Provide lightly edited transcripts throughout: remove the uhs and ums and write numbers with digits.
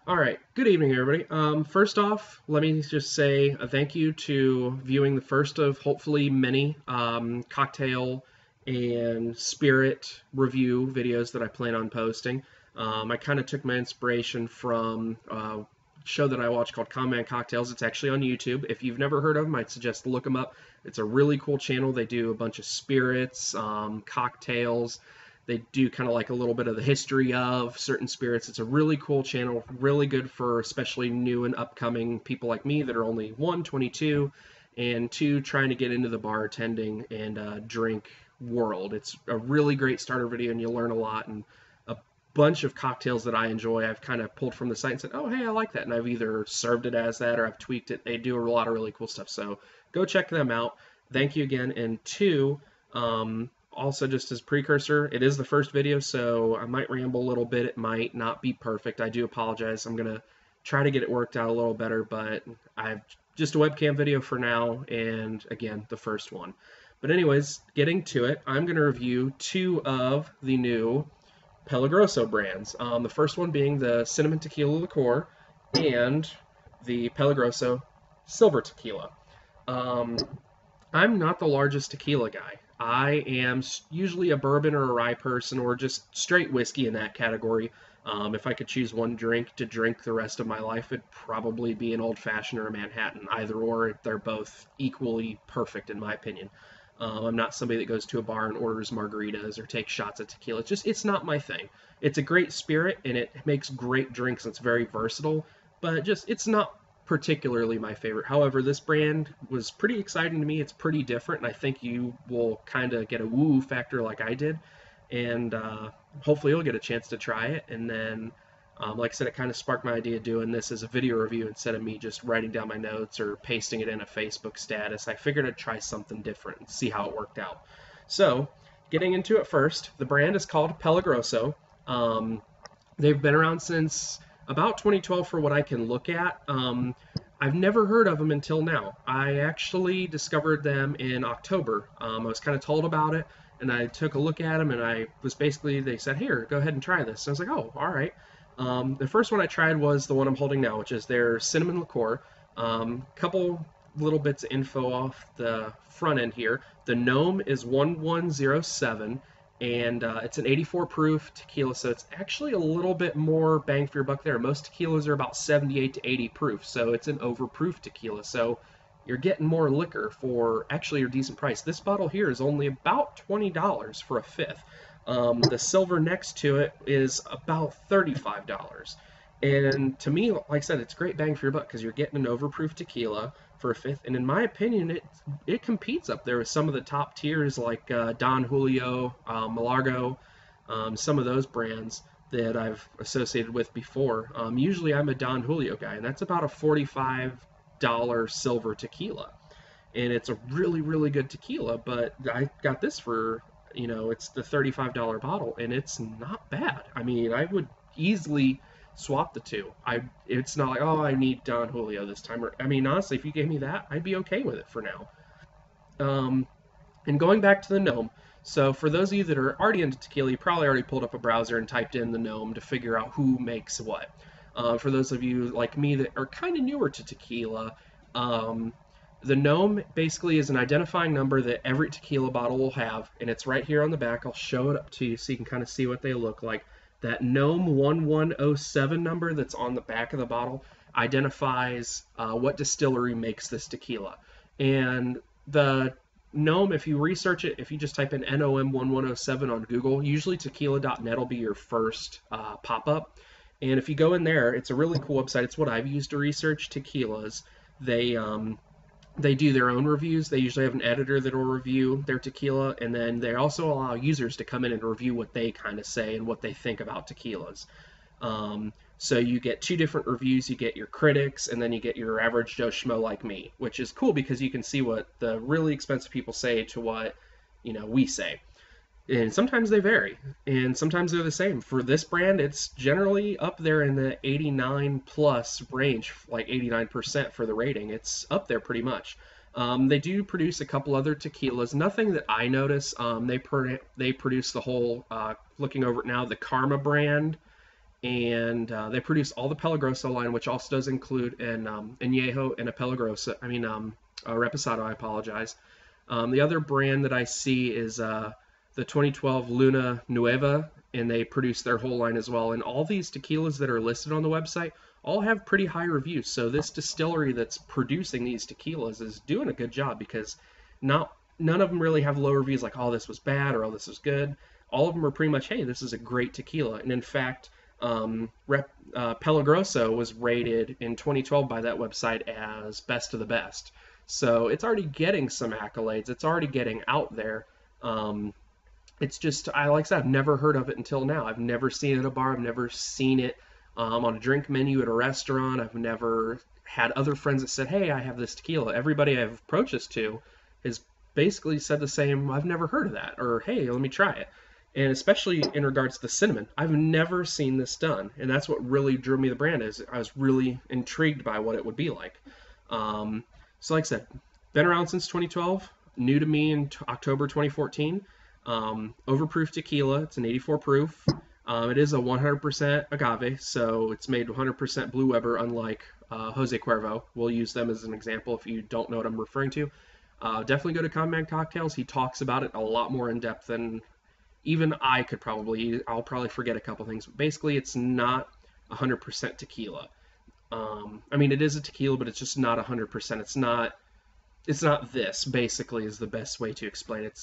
All right. Good evening, everybody. First off, let me just say a thank you to viewing the first of hopefully many cocktail and spirit review videos that I plan on posting. I kind of took my inspiration from a show that I watch called Con Man Cocktails. It's actually on YouTube. If you've never heard of them, I'd suggest to look them up. It's a really cool channel. They do a bunch of spirits, cocktails. They do kind of like a little bit of the history of certain spirits. It's a really cool channel, really good for especially new and upcoming people like me that are only one, 22, and two, trying to get into the bartending and drink world. It's a really great starter video, and you'll learn a lot. And a bunch of cocktails that I enjoy, I've kind of pulled from the site and said, oh, hey, I like that. And I've either served it as that or I've tweaked it. They do a lot of really cool stuff. So go check them out. Thank you again. And two, also, just as precursor, it is the first video, so I might ramble a little bit. It might not be perfect. I do apologize. I'm going to try to get it worked out a little better, but I've just a webcam video for now, and again, the first one. But anyways, getting to it, I'm going to review two of the new Peligroso brands. The first one being the Cinnamon Tequila Liqueur and the Peligroso Silver Tequila. I'm not the largest tequila guy. I am usually a bourbon or a rye person or just straight whiskey in that category. If I could choose one drink to drink the rest of my life, it'd probably be an old fashioned or a Manhattan. Either or, they're both equally perfect in my opinion. I'm not somebody that goes to a bar and orders margaritas or takes shots of tequila. It's not my thing. It's a great spirit and it makes great drinks. And it's very versatile, but it's not particularly my favorite. However, this brand was pretty exciting to me. It's pretty different, and I think you will kind of get a woo factor like I did, and hopefully you'll get a chance to try it. And then, like I said, it kind of sparked my idea of doing this as a video review instead of me just writing down my notes or pasting it in a Facebook status. I figured I'd try something different and see how it worked out. So, getting into it first, the brand is called Peligroso. They've been around since about 2012 for what I can look at. I've never heard of them until now. I actually discovered them in October. I was kind of told about it, and I took a look at them, and I was basically, they said, here, go ahead and try this. And I was like, oh, all right. The first one I tried was the one I'm holding now, which is their cinnamon liqueur. Couple little bits of info off the front end here. The Gnome is 1107. And it's an 84 proof tequila, so it's actually a little bit more bang for your buck there. Most tequilas are about 78 to 80 proof, so it's an overproof tequila. So you're getting more liquor for actually a decent price. This bottle here is only about $20 for a fifth. The silver next to it is about $35. And to me, like I said, it's great bang for your buck because you're getting an overproof tequila for a fifth, and in my opinion, it competes up there with some of the top tiers like Don Julio, Malargo, some of those brands that I've associated with before. Usually I'm a Don Julio guy, and that's about a $45 silver tequila, and it's a really, really good tequila, but I got this for, it's the $35 bottle, and it's not bad. I mean, I would easily swap the two. It's not like, oh, I need Don Julio this time. I mean, honestly, if you gave me that, I'd be okay with it for now. And going back to the Gnome, so for those of you that are already into tequila, you probably already pulled up a browser and typed in the Gnome to figure out who makes what. For those of you like me that are kind of newer to tequila, the Gnome basically is an identifying number that every tequila bottle will have, and it's right here on the back. I'll show it up to you so you can kind of see what they look like. That Gnome 1107 number that's on the back of the bottle identifies what distillery makes this tequila. And the Gnome, if you research it, if you just type in NOM 1107 on Google, usually tequila.net will be your first pop-up. And if you go in there, it's a really cool website. It's what I've used to research tequilas. They do their own reviews. They usually have an editor that will review their tequila, and then they also allow users to come in and review what they kind of say and what they think about tequilas. So you get two different reviews. You get your critics, and then you get your average Joe Schmo like me, which is cool because you can see what the really expensive people say to what we say. And sometimes they vary, and sometimes they're the same. For this brand, it's generally up there in the 89 plus range, like 89% for the rating. It's up there pretty much. They do produce a couple other tequilas. Nothing that I notice. They produce the whole, looking over it now, the Karma brand and they produce all the Peligroso line, which also does include an añejo and a Peligroso. A Reposado. I apologize. The other brand that I see is the 2012 Luna Nueva, and they produce their whole line as well. And all these tequilas that are listed on the website all have pretty high reviews. So this distillery that's producing these tequilas is doing a good job, because none of them really have low reviews like, oh, this was bad, or oh, this was good. All of them are pretty much, hey, this is a great tequila. And in fact, Peligroso was rated in 2012 by that website as best of the best. So it's already getting some accolades. It's already getting out there. It's just, like I said, I've never heard of it until now. I've never seen it at a bar. I've never seen it on a drink menu at a restaurant. I've never had other friends that said, hey, I have this tequila. Everybody I've approached this to has basically said the same, I've never heard of that, or hey, let me try it. And especially in regards to the cinnamon, I've never seen this done. And that's what really drew me to the brand, is I was really intrigued by what it would be like. So like I said, been around since 2012, new to me in October 2014. Overproof tequila, it's an 84 proof. It is a 100% agave, so it's made 100% Blue Weber, unlike Jose Cuervo. We'll use them as an example if you don't know what I'm referring to. Definitely go to Combat Cocktails. He talks about it a lot more in depth than even I could probably. I'll probably forget a couple things. But basically, it's not 100% tequila. I mean, it is a tequila, but it's just not 100%. It's not this, basically, is the best way to explain it.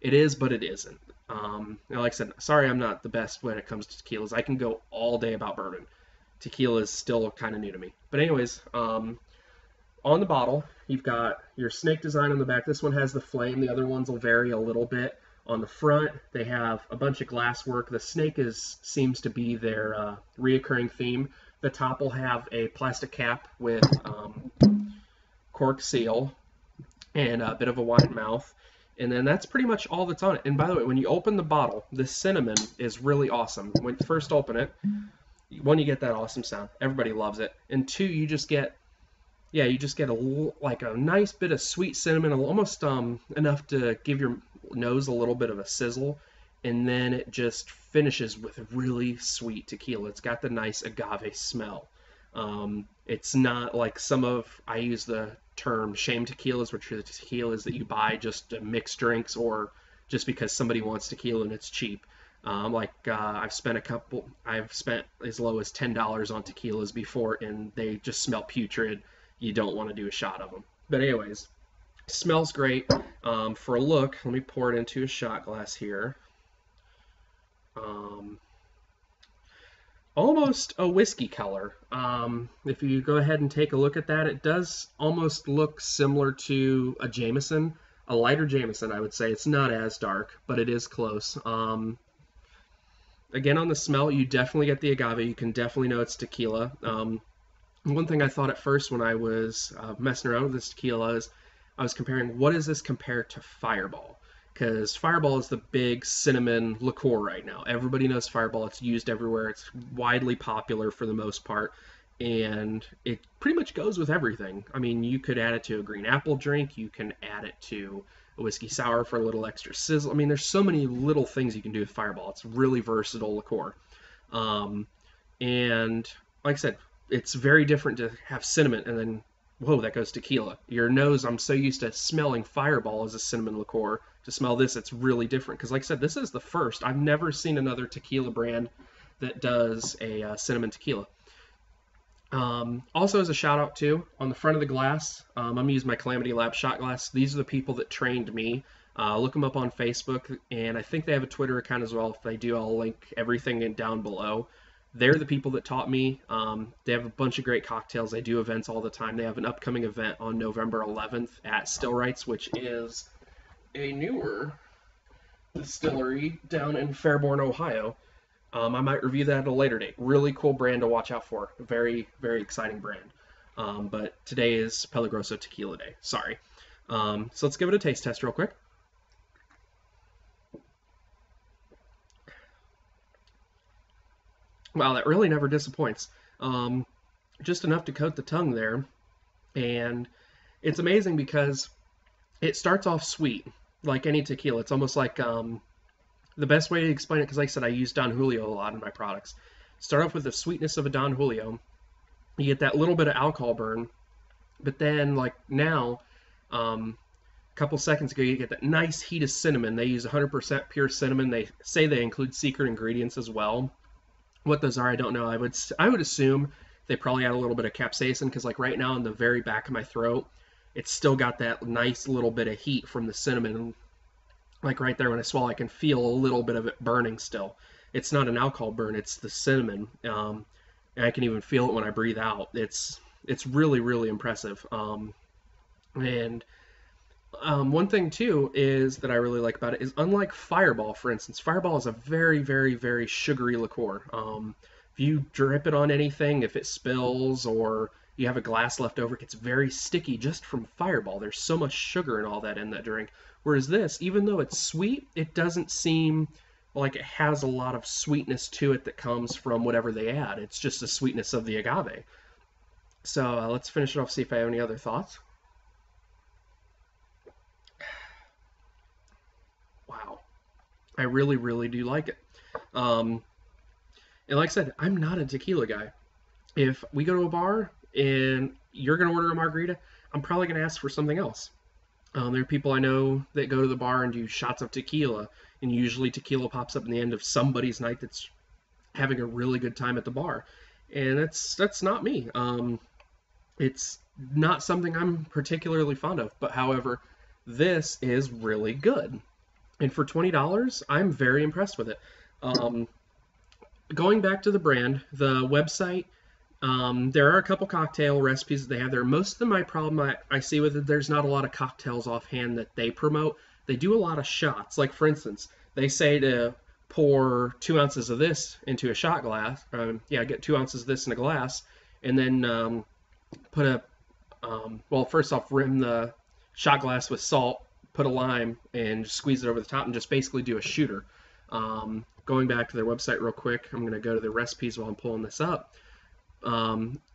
It is, but it isn't. Like I said, sorry I'm not the best when it comes to tequilas. I can go all day about bourbon. Tequila is still kind of new to me. But anyways, on the bottle, you've got your snake design on the back. This one has the flame. The other ones will vary a little bit. On the front, they have a bunch of glass work. The snake seems to be their reoccurring theme. The top will have a plastic cap with cork seal and a bit of a wide mouth. And then that's pretty much all that's on it. And by the way, when you open the bottle, the cinnamon is really awesome. When you first open it, one, you get that awesome sound. Everybody loves it. And two, you just get like a nice bit of sweet cinnamon, almost enough to give your nose a little bit of a sizzle. And then it just finishes with really sweet tequila. It's got the nice agave smell. It's not like I use the term shame tequilas, which are the tequilas that you buy just to mix drinks or just because somebody wants tequila and it's cheap. I've spent as low as $10 on tequilas before, and they just smell putrid. You don't want to do a shot of them. But anyways, smells great. For a look, let me pour it into a shot glass here. Almost a whiskey color. If you go ahead and take a look at that, it does almost look similar to a Jameson, a lighter Jameson, I would say. It's not as dark, but it is close. Again, on the smell, you definitely get the agave. You can definitely know it's tequila. One thing I thought at first when I was messing around with this tequila is I was comparing, what does this compare to Fireball? Because Fireball is the big cinnamon liqueur right now. Everybody knows Fireball. It's used everywhere. It's widely popular for the most part. And it pretty much goes with everything. I mean, you could add it to a green apple drink. You can add it to a whiskey sour for a little extra sizzle. I mean, there's so many little things you can do with Fireball. It's really versatile liqueur. And like I said, it's very different to have cinnamon and then, whoa, that goes tequila. Your nose, I'm so used to smelling Fireball as a cinnamon liqueur. To smell this, it's really different. Because like I said, this is the first. I've never seen another tequila brand that does a cinnamon tequila. Also, as a shout out too, on the front of the glass, I'm going to use my Calamity Lab shot glass. These are the people that trained me. Look them up on Facebook, and I think they have a Twitter account as well. If they do, I'll link everything down below. They're the people that taught me. They have a bunch of great cocktails. They do events all the time. They have an upcoming event on November 11th at Stillwrights, which is a newer distillery down in Fairborn, Ohio. I might review that at a later date. Really cool brand to watch out for. Very, very exciting brand. But today is Peligroso Tequila Day. Sorry. So let's give it a taste test real quick. Wow, that really never disappoints. Just enough to coat the tongue there. And it's amazing because it starts off sweet, like any tequila. It's almost like the best way to explain it, because like I said, I use Don Julio a lot in my products. Start off with the sweetness of a Don Julio. You get that little bit of alcohol burn, but then like now, a couple seconds ago, you get that nice heat of cinnamon. They use 100% pure cinnamon. They say they include secret ingredients as well. What those are, I don't know. I would assume they probably add a little bit of capsaicin because like right now in the very back of my throat, it's still got that nice little bit of heat from the cinnamon. Like right there when I swallow, I can feel a little bit of it burning still. It's not an alcohol burn; it's the cinnamon, and I can even feel it when I breathe out. It's really really impressive. And One thing too is that I really like about it is unlike Fireball, for instance, Fireball is a very, very, very sugary liqueur. If you drip it on anything, if it spills or you have a glass left over, it gets very sticky just from Fireball. There's so much sugar and all that in that drink. Whereas this, even though it's sweet, it doesn't seem like it has a lot of sweetness to it that comes from whatever they add. It's just the sweetness of the agave. So let's finish it off, see if I have any other thoughts. Wow. I really, really do like it. Um, and like I said, I'm not a tequila guy. If we go to a bar and you're going to order a margarita, I'm probably going to ask for something else. There are people I know that go to the bar and do shots of tequila, and usually tequila pops up in the end of somebody's night that's having a really good time at the bar, and that's not me. It's not something I'm particularly fond of, but however, this is really good. And for $20, I'm very impressed with it. Um, Going back to the brand, the website, there are a couple cocktail recipes that they have there. Most of them, my problem I see with it, there's not a lot of cocktails offhand that they promote. They do a lot of shots. Like, for instance, they say to pour 2 ounces of this into a shot glass. Yeah, get 2 ounces of this in a glass, and then put a, well, first off, rim the shot glass with salt, put a lime, and just squeeze it over the top, and just basically do a shooter. Going back to their website real quick, I'm going to go to the recipes while I'm pulling this up.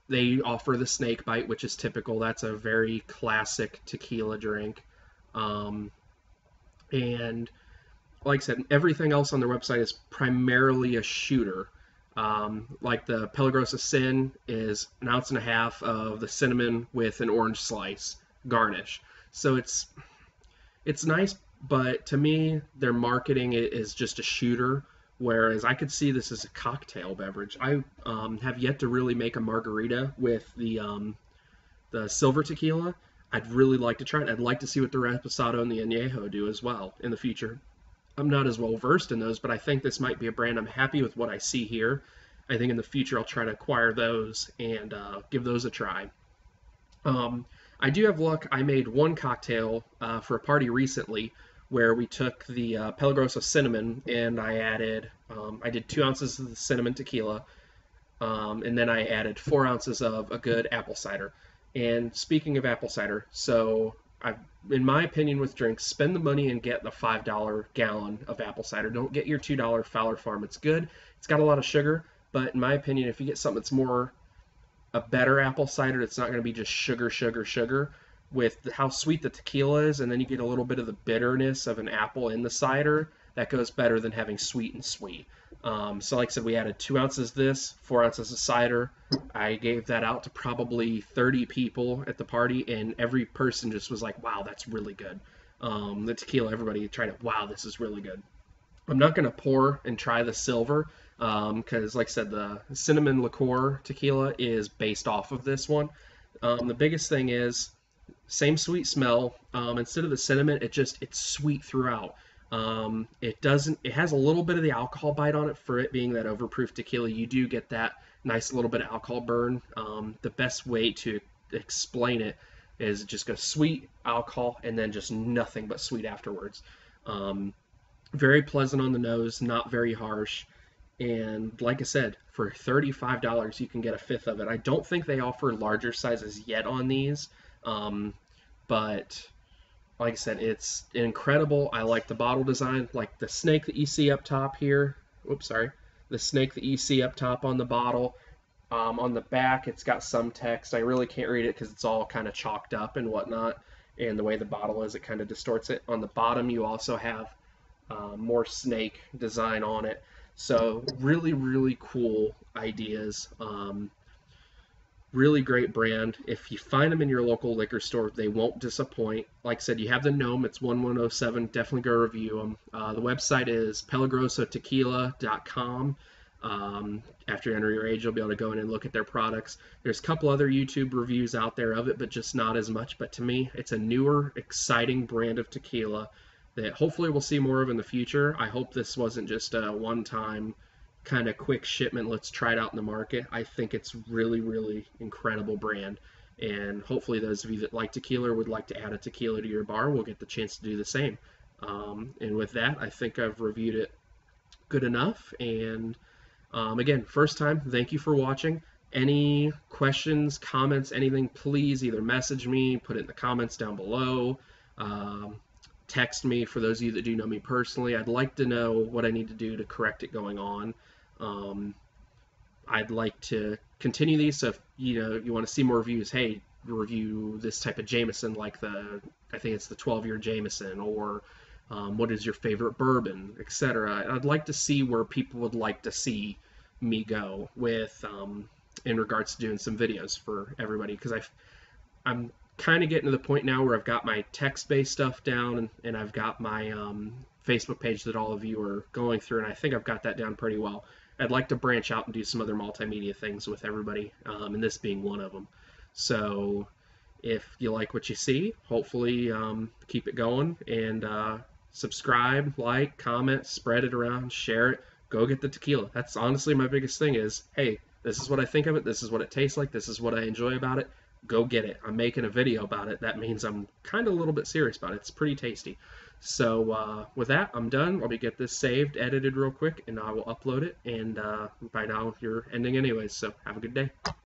They offer the snake bite, which is typical. That's a very classic tequila drink. And like I said, everything else on their website is primarily a shooter. Like the Peligroso Sin is 1.5 ounces of the cinnamon with an orange slice garnish. So it's nice, but to me, their marketing is just a shooter. Whereas I could see this as a cocktail beverage. I have yet to really make a margarita with the silver tequila. I'd really like to try it. I'd like to see what the Reposado and the Añejo do as well in the future. I'm not as well versed in those, but I think this might be a brand I'm happy with what I see here. I think in the future I'll try to acquire those and give those a try. I do have luck. I made one cocktail for a party recently where we took the Peligroso cinnamon and I did 2 ounces of the cinnamon tequila, and then I added 4 ounces of a good apple cider. And speaking of apple cider, so in my opinion with drinks, spend the money and get the $5 gallon of apple cider. Don't get your $2 Fowler Farm. It's good. It's got a lot of sugar, but in my opinion, if you get something that's more a better apple cider, it's not going to be just sugar, sugar, sugar. With how sweet the tequila is, and then you get a little bit of the bitterness of an apple in the cider, that goes better than having sweet and sweet. So like I said, we added 2 ounces of this, 4 ounces of cider. I gave that out to probably 30 people at the party, and every person just was like, wow, that's really good. The tequila, everybody tried it. Wow, this is really good. I'm not going to pour and try the silver because, like I said, the cinnamon liqueur tequila is based off of this one. The biggest thing is same sweet smell. Instead of the cinnamon, it's sweet throughout. It has a little bit of the alcohol bite on it for it being that overproof tequila. You do get that nice little bit of alcohol burn. The best way to explain it is just go sweet alcohol and then just nothing but sweet afterwards. Very pleasant on the nose, not very harsh. And like I said, for $35, you can get a fifth of it. I don't think they offer larger sizes yet on these. But like I said, it's incredible. I like the bottle design, like the snake that you see up top here. Oops, sorry. The snake that you see up top on the bottle. On the back, it's got some text. I really can't read it because it's all kind of chalked up and whatnot. And the way the bottle is, it kind of distorts it. On the bottom, you also have more snake design on it. So really, really cool ideas. Really great brand. If you find them in your local liquor store, they won't disappoint. Like I said, you have the Gnome. It's 1107. Definitely go review them. The website is peligrosotequila.com. After you enter your age, you'll be able to go in and look at their products. There's a couple other YouTube reviews out there of it, but just not as much. But to me, it's a newer, exciting brand of tequila that hopefully we'll see more of in the future. I hope this wasn't just a one-time kind of quick shipment. Let's try it out in the market. I think it's really, really incredible brand. And hopefully, those of you that like tequila or would like to add a tequila to your bar will get the chance to do the same. And with that, I think I've reviewed it good enough. And again, first time, thank you for watching. Any questions, comments, anything, please either message me, put it in the comments down below, um, text me for those of you that do know me personally. I'd like to know what I need to do to correct it going on. Um, I'd like to continue these. So if you want to see more reviews, hey, review this type of Jameson, like I think it's the 12-year Jameson, or what is your favorite bourbon, etc. I'd like to see where people would like to see me go with in regards to doing some videos for everybody, because I'm kind of getting to the point now where I've got my text-based stuff down, and I've got my Facebook page that all of you are going through, and I think I've got that down pretty well. I'd like to branch out and do some other multimedia things with everybody, and this being one of them. So if you like what you see, hopefully keep it going, and subscribe, like, comment, spread it around, share it. Go get the tequila. That's honestly my biggest thing is, hey, this is what I think of it. This is what it tastes like. This is what I enjoy about it. Go get it. I'm making a video about it. That means I'm kind of a little bit serious about it. It's pretty tasty. So with that, I'm done. Let me get this saved, edited real quick, and I will upload it. And by now, you're ending anyways. So have a good day.